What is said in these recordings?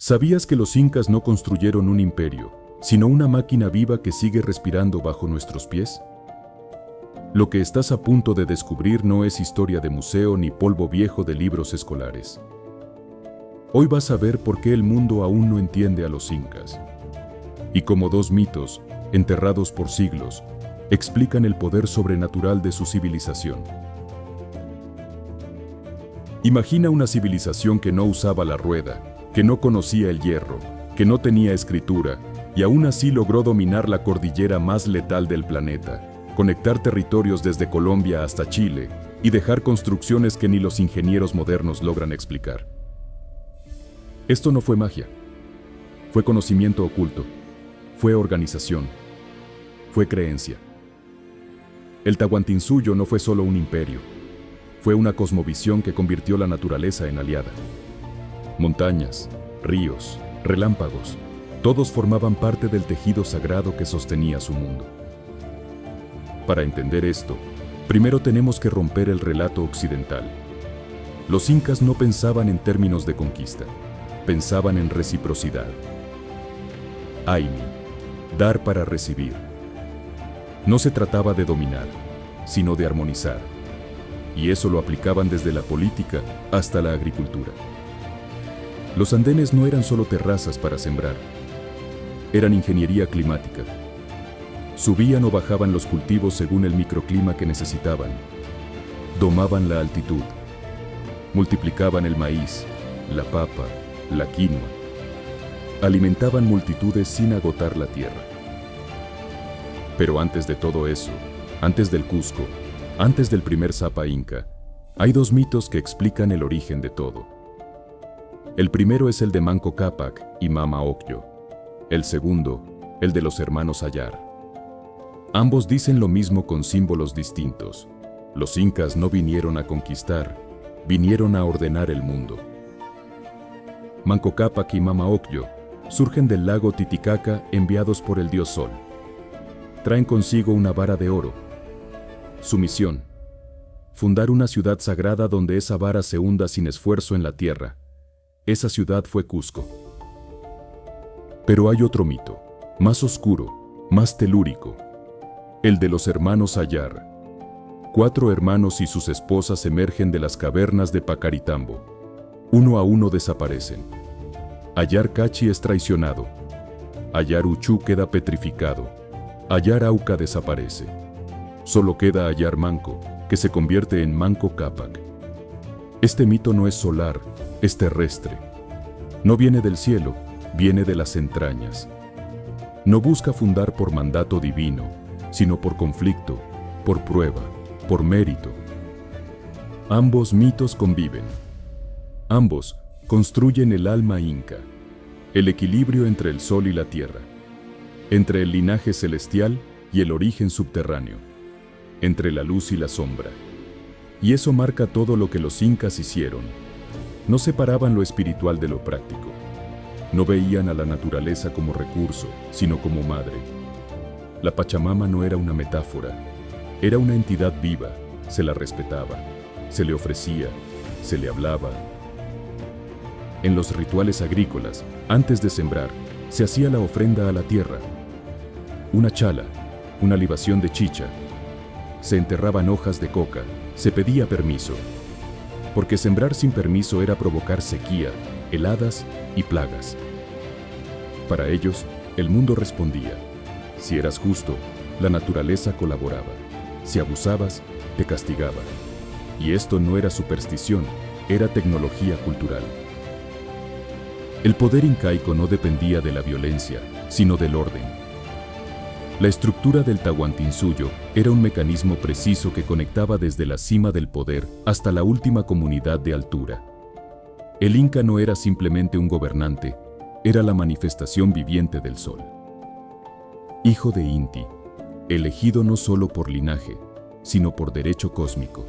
¿Sabías que los incas no construyeron un imperio, sino una máquina viva que sigue respirando bajo nuestros pies? Lo que estás a punto de descubrir no es historia de museo ni polvo viejo de libros escolares. Hoy vas a ver por qué el mundo aún no entiende a los incas. Y cómo dos mitos, enterrados por siglos, explican el poder sobrenatural de su civilización. Imagina una civilización que no usaba la rueda, que no conocía el hierro, que no tenía escritura, y aún así logró dominar la cordillera más letal del planeta, conectar territorios desde Colombia hasta Chile y dejar construcciones que ni los ingenieros modernos logran explicar. Esto no fue magia, fue conocimiento oculto, fue organización, fue creencia. El Tahuantinsuyo no fue solo un imperio, fue una cosmovisión que convirtió la naturaleza en aliada. Montañas, ríos, relámpagos, todos formaban parte del tejido sagrado que sostenía su mundo. Para entender esto, primero tenemos que romper el relato occidental. Los incas no pensaban en términos de conquista, pensaban en reciprocidad. Aini, dar para recibir. No se trataba de dominar, sino de armonizar. Y eso lo aplicaban desde la política hasta la agricultura. Los andenes no eran solo terrazas para sembrar, eran ingeniería climática. Subían o bajaban los cultivos según el microclima que necesitaban. Domaban la altitud. Multiplicaban el maíz, la papa, la quinoa. Alimentaban multitudes sin agotar la tierra. Pero antes de todo eso, antes del Cusco, antes del primer Zapa Inca, hay dos mitos que explican el origen de todo. El primero es el de Manco Cápac y Mama Ocllo. El segundo, el de los hermanos Ayar. Ambos dicen lo mismo con símbolos distintos. Los incas no vinieron a conquistar, vinieron a ordenar el mundo. Manco Cápac y Mama Ocllo surgen del lago Titicaca enviados por el dios Sol. Traen consigo una vara de oro. Su misión: fundar una ciudad sagrada donde esa vara se hunda sin esfuerzo en la tierra. Esa ciudad fue Cusco. Pero hay otro mito, más oscuro, más telúrico, el de los hermanos Ayar. 4 hermanos y sus esposas emergen de las cavernas de Pacaritambo. Uno a uno desaparecen. Ayar Cachi es traicionado. Ayar Uchú queda petrificado. Ayar Auca desaparece. Solo queda Ayar Manco, que se convierte en Manco Cápac. Este mito no es solar, es terrestre. No viene del cielo, viene de las entrañas. No busca fundar por mandato divino, sino por conflicto, por prueba, por mérito. Ambos mitos conviven. Ambos construyen el alma inca, el equilibrio entre el sol y la tierra, entre el linaje celestial y el origen subterráneo, entre la luz y la sombra. Y eso marca todo lo que los incas hicieron. No separaban lo espiritual de lo práctico. No veían a la naturaleza como recurso, sino como madre. La Pachamama no era una metáfora, era una entidad viva, se la respetaba, se le ofrecía, se le hablaba. En los rituales agrícolas, antes de sembrar, se hacía la ofrenda a la tierra. Una chala, una libación de chicha. Se enterraban hojas de coca, se pedía permiso. Porque sembrar sin permiso era provocar sequía, heladas y plagas. Para ellos, el mundo respondía. Si eras justo, la naturaleza colaboraba. Si abusabas, te castigaba. Y esto no era superstición, era tecnología cultural. El poder incaico no dependía de la violencia, sino del orden. La estructura del Tahuantinsuyo era un mecanismo preciso que conectaba desde la cima del poder hasta la última comunidad de altura. El Inca no era simplemente un gobernante, era la manifestación viviente del sol. Hijo de Inti, elegido no solo por linaje, sino por derecho cósmico.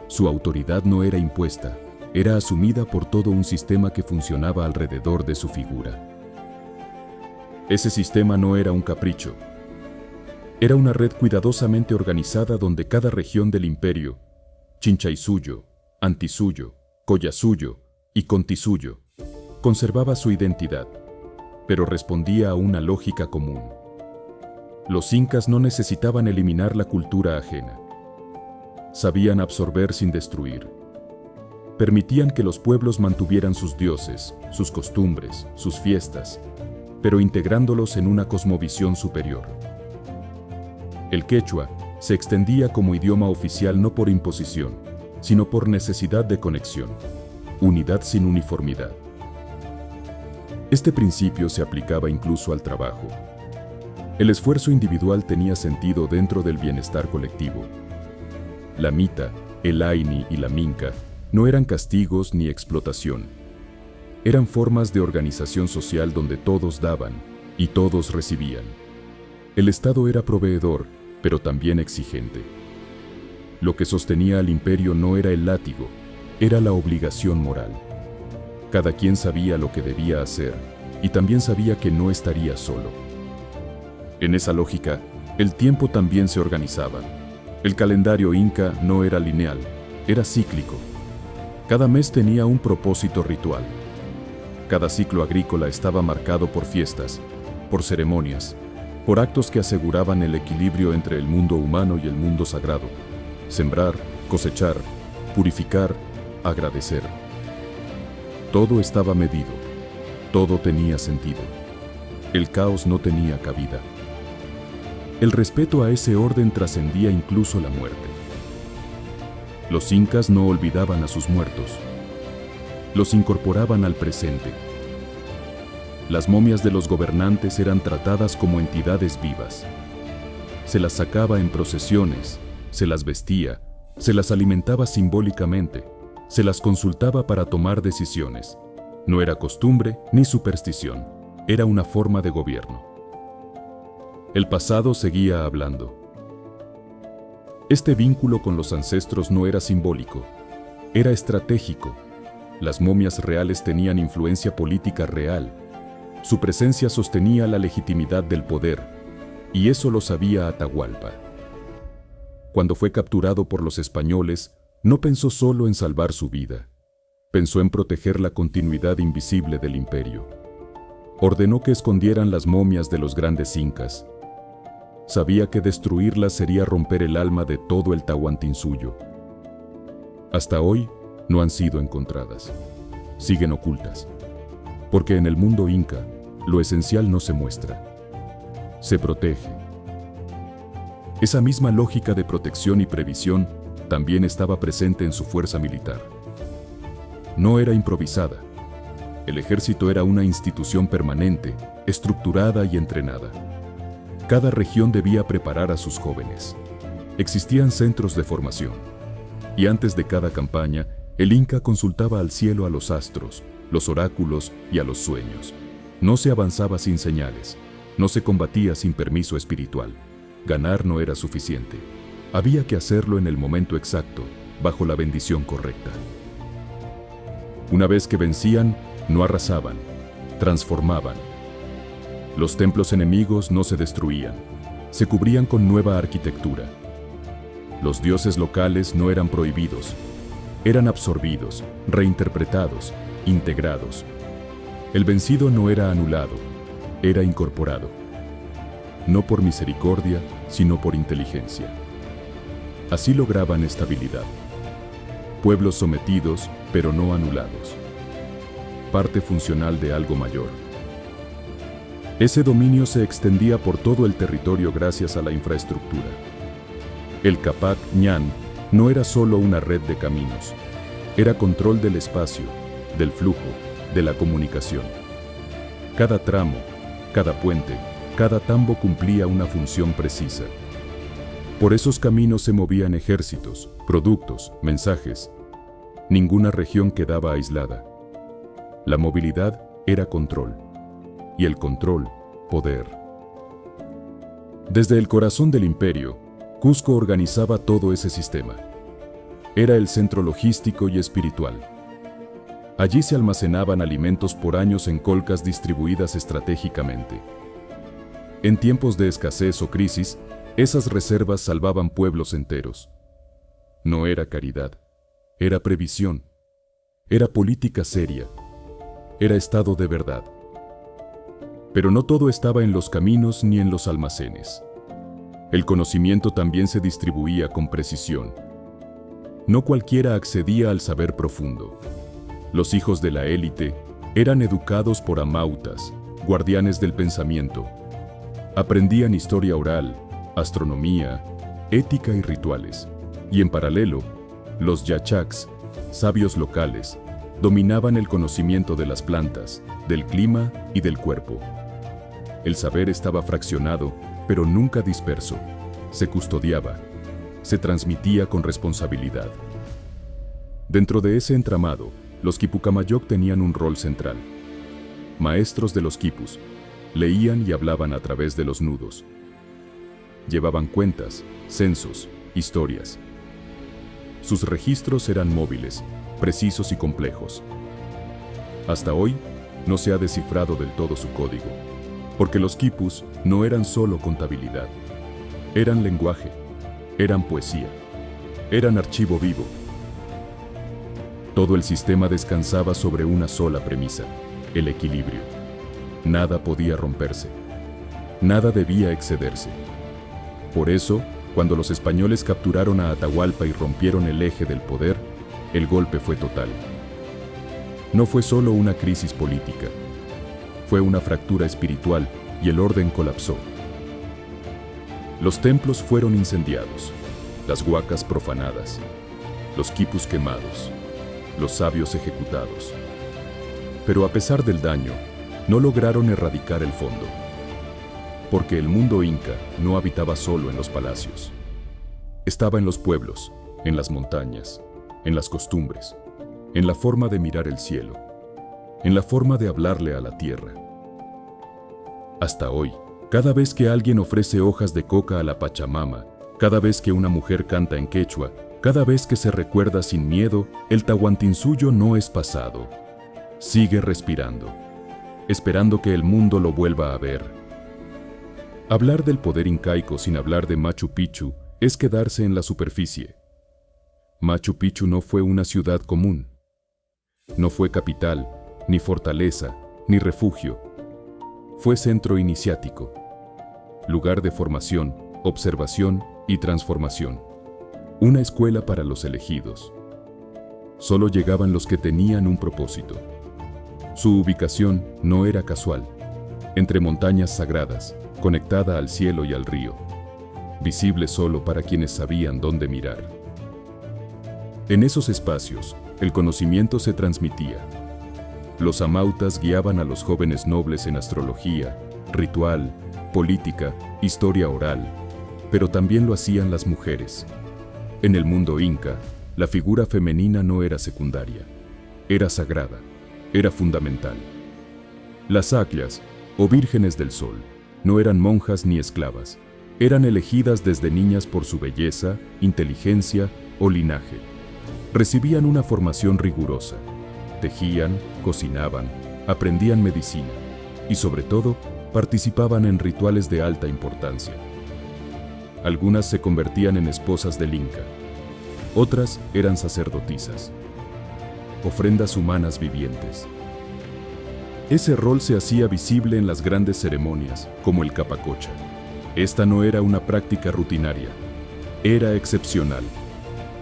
Su autoridad no era impuesta, era asumida por todo un sistema que funcionaba alrededor de su figura. Ese sistema no era un capricho. Era una red cuidadosamente organizada donde cada región del imperio, Chinchaysuyo, Antisuyo, Collasuyo y Contisuyo, conservaba su identidad, pero respondía a una lógica común. Los incas no necesitaban eliminar la cultura ajena. Sabían absorber sin destruir. Permitían que los pueblos mantuvieran sus dioses, sus costumbres, sus fiestas, pero integrándolos en una cosmovisión superior. El quechua se extendía como idioma oficial no por imposición, sino por necesidad de conexión, unidad sin uniformidad. Este principio se aplicaba incluso al trabajo. El esfuerzo individual tenía sentido dentro del bienestar colectivo. La mita, el aini y la minca no eran castigos ni explotación. Eran formas de organización social donde todos daban y todos recibían. El Estado era proveedor, pero también exigente. Lo que sostenía al imperio no era el látigo, era la obligación moral. Cada quien sabía lo que debía hacer y también sabía que no estaría solo. En esa lógica, el tiempo también se organizaba. El calendario inca no era lineal, era cíclico. Cada mes tenía un propósito ritual. Cada ciclo agrícola estaba marcado por fiestas, por ceremonias, por actos que aseguraban el equilibrio entre el mundo humano y el mundo sagrado. Sembrar, cosechar, purificar, agradecer. Todo estaba medido, todo tenía sentido. El caos no tenía cabida. El respeto a ese orden trascendía incluso la muerte. Los incas no olvidaban a sus muertos. Los incorporaban al presente. Las momias de los gobernantes eran tratadas como entidades vivas. Se las sacaba en procesiones, se las vestía, se las alimentaba simbólicamente, se las consultaba para tomar decisiones. No era costumbre ni superstición, era una forma de gobierno. El pasado seguía hablando. Este vínculo con los ancestros no era simbólico, era estratégico. Las momias reales tenían influencia política real. Su presencia sostenía la legitimidad del poder, y eso lo sabía Atahualpa. Cuando fue capturado por los españoles, no pensó solo en salvar su vida, pensó en proteger la continuidad invisible del imperio. Ordenó que escondieran las momias de los grandes incas. Sabía que destruirlas sería romper el alma de todo el Tahuantinsuyo. Hasta hoy no han sido encontradas. Siguen ocultas. Porque en el mundo inca, lo esencial no se muestra. Se protege. Esa misma lógica de protección y previsión también estaba presente en su fuerza militar. No era improvisada. El ejército era una institución permanente, estructurada y entrenada. Cada región debía preparar a sus jóvenes. Existían centros de formación. Y antes de cada campaña, el inca consultaba al cielo a los astros, los oráculos y a los sueños. No se avanzaba sin señales. No se combatía sin permiso espiritual. Ganar no era suficiente. Había que hacerlo en el momento exacto, bajo la bendición correcta. Una vez que vencían, no arrasaban, transformaban. Los templos enemigos no se destruían, se cubrían con nueva arquitectura. Los dioses locales no eran prohibidos, eran absorbidos, reinterpretados, integrados. El vencido no era anulado, era incorporado. No por misericordia, sino por inteligencia. Así lograban estabilidad. Pueblos sometidos, pero no anulados. Parte funcional de algo mayor. Ese dominio se extendía por todo el territorio gracias a la infraestructura. El Capac Ñan no era solo una red de caminos, era control del espacio, del flujo, de la comunicación. Cada tramo, cada puente, cada tambo cumplía una función precisa. Por esos caminos se movían ejércitos, productos, mensajes. Ninguna región quedaba aislada. La movilidad era control. Y el control, poder. Desde el corazón del imperio, Cusco organizaba todo ese sistema. Era el centro logístico y espiritual. Allí se almacenaban alimentos por años en colcas distribuidas estratégicamente. En tiempos de escasez o crisis, esas reservas salvaban pueblos enteros. No era caridad, era previsión, era política seria. era estado de verdad. Pero no todo estaba en los caminos ni en los almacenes. El conocimiento también se distribuía con precisión. No cualquiera accedía al saber profundo. Los hijos de la élite eran educados por amautas, guardianes del pensamiento. Aprendían historia oral, astronomía, ética y rituales. Y en paralelo, los yachaks, sabios locales, dominaban el conocimiento de las plantas, del clima y del cuerpo. El saber estaba fraccionado, pero nunca disperso. Se custodiaba, se transmitía con responsabilidad. Dentro de ese entramado, los Quipucamayok tenían un rol central. Maestros de los quipus, leían y hablaban a través de los nudos. Llevaban cuentas, censos, historias. Sus registros eran móviles, precisos y complejos. Hasta hoy, no se ha descifrado del todo su código, porque los quipus no eran solo contabilidad. Eran lenguaje, eran poesía, eran archivo vivo. Todo el sistema descansaba sobre una sola premisa: el equilibrio. Nada podía romperse. Nada debía excederse. Por eso, cuando los españoles capturaron a Atahualpa y rompieron el eje del poder, el golpe fue total. No fue solo una crisis política, fue una fractura espiritual y el orden colapsó. Los templos fueron incendiados, las huacas profanadas, los quipus quemados, los sabios ejecutados. Pero a pesar del daño, no lograron erradicar el fondo. Porque el mundo inca no habitaba solo en los palacios. Estaba en los pueblos, en las montañas, en las costumbres, en la forma de mirar el cielo, en la forma de hablarle a la tierra. Hasta hoy, cada vez que alguien ofrece hojas de coca a la Pachamama, cada vez que una mujer canta en quechua, cada vez que se recuerda sin miedo, el Tahuantinsuyo no es pasado. Sigue respirando, esperando que el mundo lo vuelva a ver. Hablar del poder incaico sin hablar de Machu Picchu es quedarse en la superficie. Machu Picchu no fue una ciudad común. No fue capital, ni fortaleza, ni refugio. Fue centro iniciático, lugar de formación, observación y transformación. Una escuela para los elegidos. Solo llegaban los que tenían un propósito. Su ubicación no era casual, entre montañas sagradas, conectada al cielo y al río, visible solo para quienes sabían dónde mirar. En esos espacios, el conocimiento se transmitía. Los amautas guiaban a los jóvenes nobles en astrología, ritual, política, historia oral, pero también lo hacían las mujeres. En el mundo inca, la figura femenina no era secundaria, era sagrada, era fundamental. Las aclias, o vírgenes del sol, no eran monjas ni esclavas, eran elegidas desde niñas por su belleza, inteligencia o linaje. Recibían una formación rigurosa, tejían, cocinaban, aprendían medicina y sobre todo participaban en rituales de alta importancia. Algunas se convertían en esposas del Inca, otras eran sacerdotisas, ofrendas humanas vivientes. Ese rol se hacía visible en las grandes ceremonias, como el capacocha. Esta no era una práctica rutinaria, era excepcional.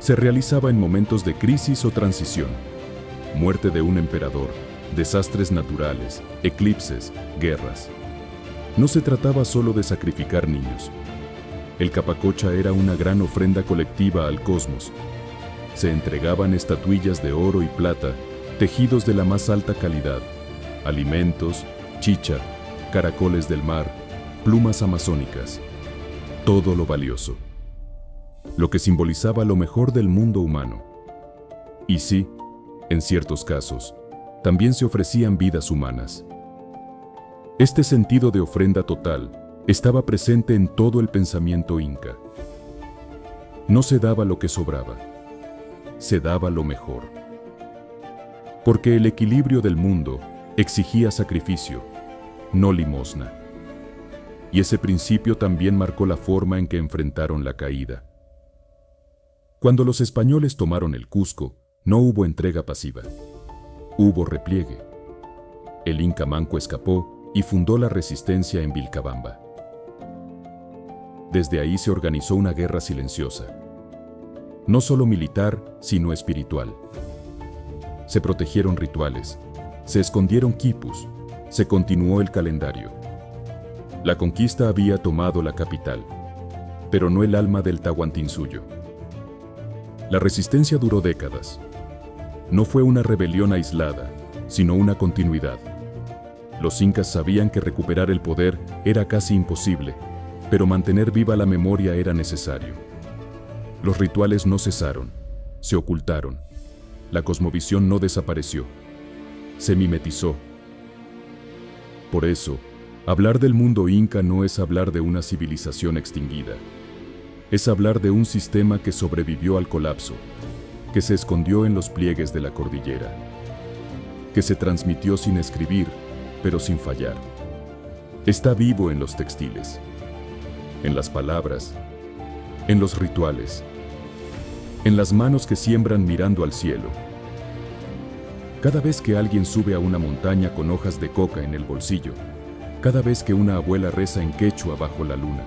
Se realizaba en momentos de crisis o transición, muerte de un emperador, desastres naturales, eclipses, guerras. No se trataba solo de sacrificar niños. El capacocha era una gran ofrenda colectiva al cosmos. Se entregaban estatuillas de oro y plata, tejidos de la más alta calidad, alimentos, chicha, caracoles del mar, plumas amazónicas, todo lo valioso, lo que simbolizaba lo mejor del mundo humano. Y sí, en ciertos casos, también se ofrecían vidas humanas. Este sentido de ofrenda total estaba presente en todo el pensamiento inca. No se daba lo que sobraba, se daba lo mejor. Porque el equilibrio del mundo exigía sacrificio, no limosna. Y ese principio también marcó la forma en que enfrentaron la caída. Cuando los españoles tomaron el Cusco, no hubo entrega pasiva. Hubo repliegue. el Inca Manco escapó y fundó la resistencia en Vilcabamba. Desde ahí se organizó una guerra silenciosa, no solo militar, sino espiritual. Se protegieron rituales, se escondieron quipus, se continuó el calendario. La conquista había tomado la capital, pero no el alma del Tahuantinsuyo. La resistencia duró décadas. No fue una rebelión aislada, sino una continuidad. Los incas sabían que recuperar el poder era casi imposible, pero mantener viva la memoria era necesario. Los rituales no cesaron, se ocultaron. La cosmovisión no desapareció, se mimetizó. Por eso, hablar del mundo inca no es hablar de una civilización extinguida. Es hablar de un sistema que sobrevivió al colapso, que se escondió en los pliegues de la cordillera, que se transmitió sin escribir, pero sin fallar. Está vivo en los textiles, en las palabras, en los rituales, en las manos que siembran mirando al cielo. Cada vez que alguien sube a una montaña con hojas de coca en el bolsillo, cada vez que una abuela reza en quechua bajo la luna,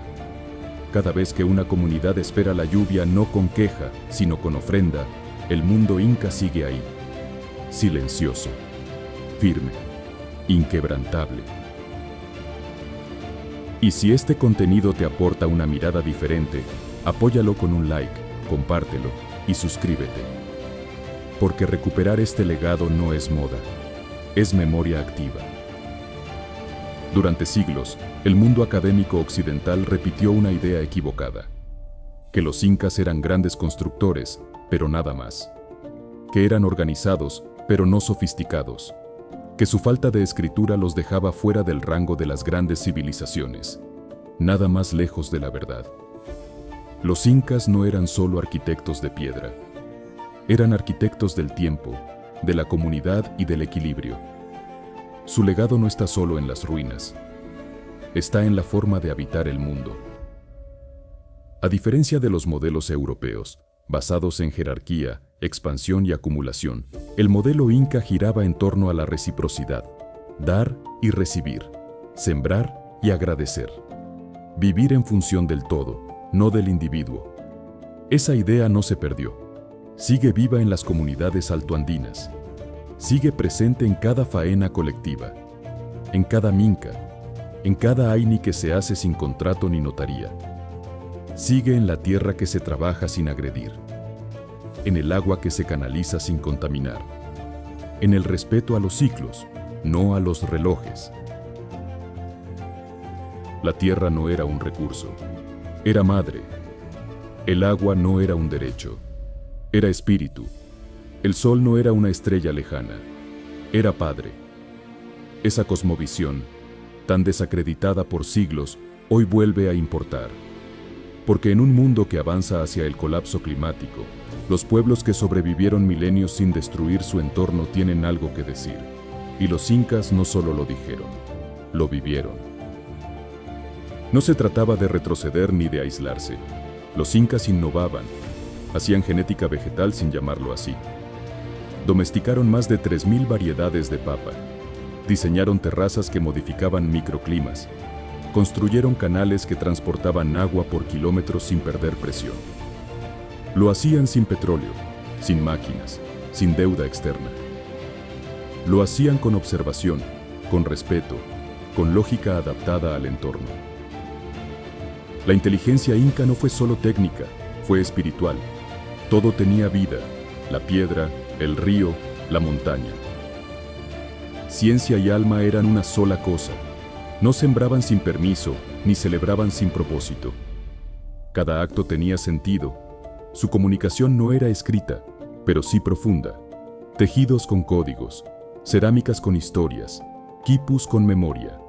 cada vez que una comunidad espera la lluvia no con queja, sino con ofrenda, el mundo inca sigue ahí, silencioso, firme, inquebrantable. Y si este contenido te aporta una mirada diferente, apóyalo con un like, compártelo y suscríbete. Porque recuperar este legado no es moda, es memoria activa. Durante siglos, el mundo académico occidental repitió una idea equivocada: que los incas eran grandes constructores, pero nada más. Que eran organizados, pero no sofisticados. Que su falta de escritura los dejaba fuera del rango de las grandes civilizaciones. Nada más lejos de la verdad. Los incas no eran solo arquitectos de piedra. Eran arquitectos del tiempo, de la comunidad y del equilibrio. Su legado no está solo en las ruinas. Está en la forma de habitar el mundo. A diferencia de los modelos europeos, basados en jerarquía, expansión y acumulación, el modelo inca giraba en torno a la reciprocidad, dar y recibir, sembrar y agradecer. Vivir en función del todo, no del individuo. Esa idea no se perdió. Sigue viva en las comunidades altoandinas. Sigue presente en cada faena colectiva, en cada minca, en cada aini que se hace sin contrato ni notaría. Sigue en la tierra que se trabaja sin agredir, en el agua que se canaliza sin contaminar, en el respeto a los ciclos, no a los relojes. La tierra no era un recurso, era madre. El agua no era un derecho, era espíritu. El sol no era una estrella lejana, era padre. Esa cosmovisión, tan desacreditada por siglos, hoy vuelve a importar. Porque en un mundo que avanza hacia el colapso climático, los pueblos que sobrevivieron milenios sin destruir su entorno tienen algo que decir. Y los incas no solo lo dijeron, lo vivieron. No se trataba de retroceder ni de aislarse. Los incas innovaban, hacían genética vegetal sin llamarlo así. Domesticaron más de 3.000 variedades de papa. Diseñaron terrazas que modificaban microclimas. Construyeron canales que transportaban agua por kilómetros sin perder presión. Lo hacían sin petróleo, sin máquinas, sin deuda externa. Lo hacían con observación, con respeto, con lógica adaptada al entorno. La inteligencia inca no fue solo técnica, fue espiritual. Todo tenía vida, la piedra, el río, la montaña. Ciencia y alma eran una sola cosa. No sembraban sin permiso, ni celebraban sin propósito. Cada acto tenía sentido. Su comunicación no era escrita, pero sí profunda. Tejidos con códigos, cerámicas con historias, quipus con memoria.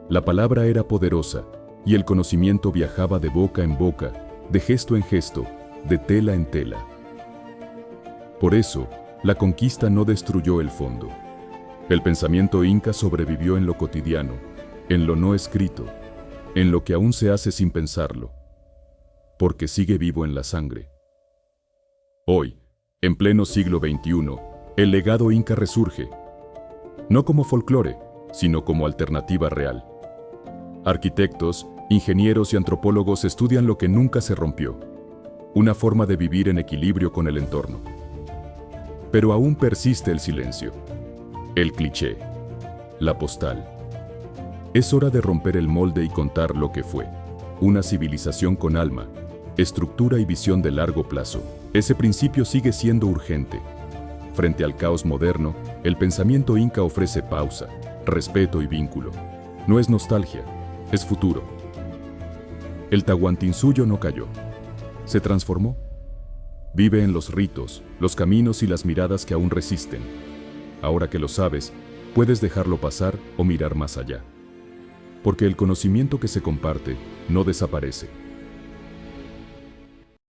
La palabra era poderosa, y el conocimiento viajaba de boca en boca, de gesto en gesto, de tela en tela. Por eso, la conquista no destruyó el fondo. El pensamiento inca sobrevivió en lo cotidiano, en lo no escrito, en lo que aún se hace sin pensarlo, porque sigue vivo en la sangre. Hoy, en pleno siglo XXI, el legado inca resurge. no como folclore, sino como alternativa real. Arquitectos, ingenieros y antropólogos estudian lo que nunca se rompió, una forma de vivir en equilibrio con el entorno. Pero aún persiste el silencio, el cliché, la postal. Es hora de romper el molde y contar lo que fue. Una civilización con alma, estructura y visión de largo plazo. Ese principio sigue siendo urgente. Frente al caos moderno, el pensamiento inca ofrece pausa, respeto y vínculo. No es nostalgia, es futuro. El Tahuantinsuyo no cayó. Se transformó. Vive en los ritos, los caminos y las miradas que aún resisten. Ahora que lo sabes, puedes dejarlo pasar o mirar más allá. Porque el conocimiento que se comparte no desaparece.